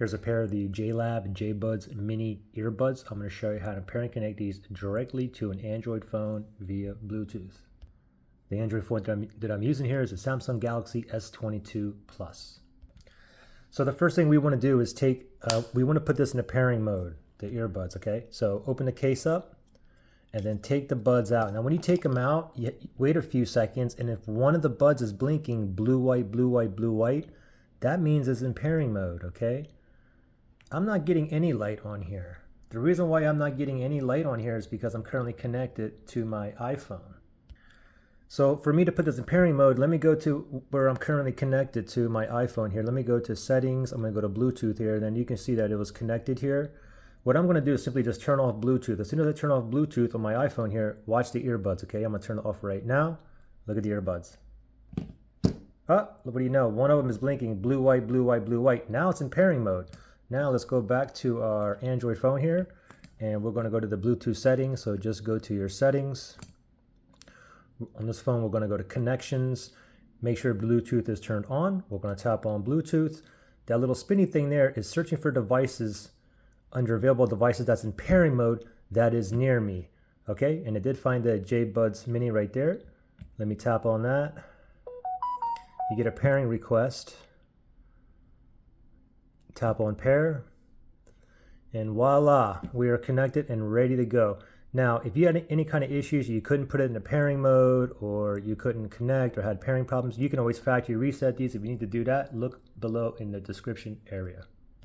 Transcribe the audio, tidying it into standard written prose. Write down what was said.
Here's a pair of the JLab JBuds mini earbuds. I'm going to show you how to pair and connect these directly to an Android phone via Bluetooth. The Android phone that I'm using here is a Samsung Galaxy S22 Plus. So the first thing we want to do is we want to put this in a pairing mode, the earbuds, okay? So open the case up and then take the buds out. Now when you take them out, you wait a few seconds, and if one of the buds is blinking blue, white, blue, white, blue, white, that means it's in pairing mode, okay? I'm not getting any light on here. The reason why I'm not getting any light on here is because I'm currently connected to my iPhone. So for me to put this in pairing mode, let me go to where I'm currently connected to my iPhone here. Let me go to settings. I'm going to go to Bluetooth here. Then you can see that it was connected here. What I'm going to do is simply just turn off Bluetooth. As soon as I turn off Bluetooth on my iPhone here, watch the earbuds, okay? I'm going to turn it off right now. Look at the earbuds. Oh, what do you know? One of them is blinking blue, white, blue, white, blue, white. Now it's in pairing mode. Now let's go back to our Android phone here, and we're going to go to the Bluetooth settings. So just go to your settings. On this phone, we're going to go to connections. Make sure Bluetooth is turned on. We're going to tap on Bluetooth. That little spinny thing there is searching for devices under available devices that's in pairing mode that is near me. Okay, and it did find the JBuds mini right there. Let me tap on that. You get a pairing request. Tap on pair, and voila, we are connected and ready to go. Now, if you had any kind of issues, you couldn't put it in a pairing mode, or you couldn't connect, or had pairing problems, you can always factory reset these. If you need to do that, look below in the description area.